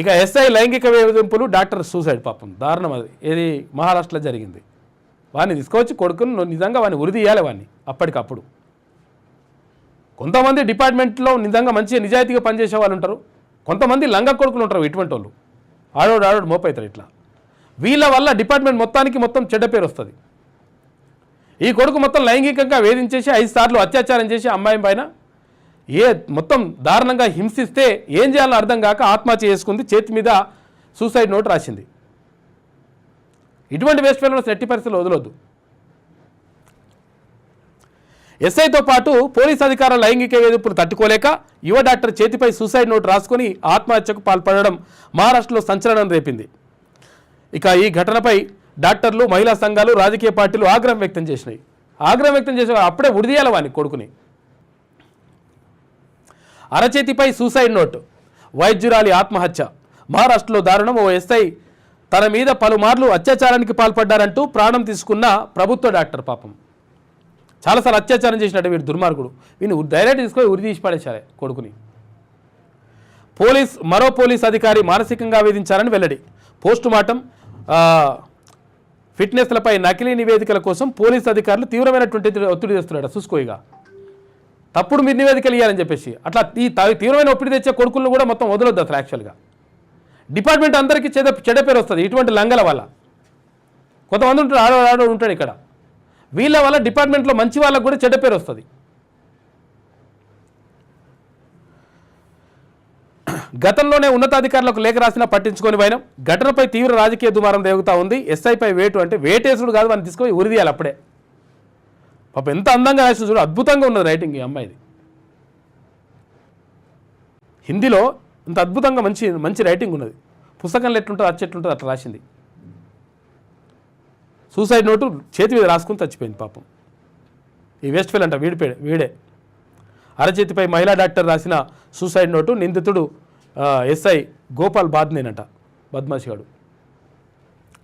ఇక ఎస్ఐ లైంగిక వేధింపులు, డాక్టర్ సూసైడ్. పాపం దారుణం అది. ఏది మహారాష్ట్రలో జరిగింది. వాడిని తీసుకొచ్చి కొడుకుని నిజంగా వాడిని ఉరి తీయాలి వాడిని అప్పటికప్పుడు. కొంతమంది డిపార్ట్మెంట్లో నిజంగా మంచిగా నిజాయితీగా పనిచేసే వాళ్ళు ఉంటారు, కొంతమంది లంగ కొడుకులు ఉంటారు. ఇటువంటి వాళ్ళు ఆడోడు మోపవుతారు. ఇట్లా వీళ్ళ వల్ల డిపార్ట్మెంట్ మొత్తం చెడ్డ పేరు వస్తుంది. ఈ కొడుకు మొత్తం లైంగికంగా వేధించేసి 5 సార్లు అత్యాచారం చేసి అమ్మాయి పైన మొత్తం దారుణంగా హింసిస్తే ఏం చేయాలో అర్థం కాక ఆత్మహత్య చేసుకుంది. చేతి మీద సూసైడ్ నోట్ రాసింది. ఇటువంటి వేస్ట్ ఫెలోస్ ఎట్టి పరిస్థితుల్లో వదలొద్దు. ఎస్ఐతో పాటు పోలీస్ అధికారుల లైంగిక వేధింపులు తట్టుకోలేక యువ డాక్టర్ చేతిపై సూసైడ్ నోట్ రాసుకొని ఆత్మహత్యకు పాల్పడడం మహారాష్ట్రలో సంచలనం రేపింది. ఇక ఈ ఘటనపై డాక్టర్లు, మహిళా సంఘాలు, రాజకీయ పార్టీలు ఆగ్రహం వ్యక్తం చేసినాయి. ఆగ్రహం వ్యక్తం చేసే అప్పుడే ఉడిదీయాల వాని కొడుకుని. అరచేతిపై సూసైడ్ నోట్, వైద్యురాలి ఆత్మహత్య. మహారాష్ట్రలో దారుణం. ఓ ఎస్ఐ తన మీద పలుమార్లు అత్యాచారానికి పాల్పడ్డారంటూ ప్రాణం తీసుకున్న ప్రభుత్వ డాక్టర్. పాపం చాలాసార్లు అత్యాచారం చేసినట్టు వీడు దుర్మార్గుడు. వీని డైరెక్ట్ తీసుకొని ఉరి తీసి పడేశారే కొడుకుని. మరో పోలీస్ అధికారి మానసికంగా వేధించారని వెల్లడి. పోస్టు మార్టం, ఫిట్నెస్లపై నకిలీ నివేదికల కోసం పోలీస్ అధికారులు తీవ్రమైనటువంటి ఒత్తిడి తెస్తున్నాడు. చూసుకోయిగా తప్పుడు మీరు నివేదికలు ఇవ్వాలని చెప్పేసి అట్లా ఈ తీవ్రమైన ఒత్తిడి తెచ్చే కొడుకులను కూడా మొత్తం వదలొద్దు అసలు. యాక్చువల్గా డిపార్ట్మెంట్ అందరికీ చెడ్డ పేరు వస్తుంది ఇటువంటి లంగల వల్ల. కొంతమంది ఉంటారు, ఆడవాడు ఉంటాడు ఇక్కడ. వీళ్ళ వల్ల డిపార్ట్మెంట్లో మంచి వాళ్ళకు కూడా చెడ్డ పేరు వస్తుంది. గతంలోనే ఉన్నతాధికారులకు లేఖ రాసినా పట్టించుకొని పోయినాం. ఘటనపై తీవ్ర రాజకీయ దుమారం రేగుతూ ఉంది. ఎస్ఐపై వేటు అంటే వేటేసుడు కాదు, మనం తీసుకొని ఉరిదీయాలి అప్పుడే. పాప ఎంత అందంగా రాసి చూడు, అద్భుతంగా ఉన్నది రైటింగ్ ఈ అమ్మాయిది. హిందీలో ఇంత అద్భుతంగా మంచి రైటింగ్ ఉన్నది. పుస్తకంలో ఎట్లుంటుంది అచ్చెట్లుంటుంది అట్లా రాసింది. సూసైడ్ నోటు చేతి మీద రాసుకుని చచ్చిపోయింది పాపం. ఈ వేస్ట్ ఫెల్ అంట వీడే. అరచేతిపై మహిళా డాక్టర్ రాసిన సూసైడ్ నోటు. నిందితుడు ఎస్ఐ గోపాల్ బాద్నేనంట, బద్మాషిగాడు.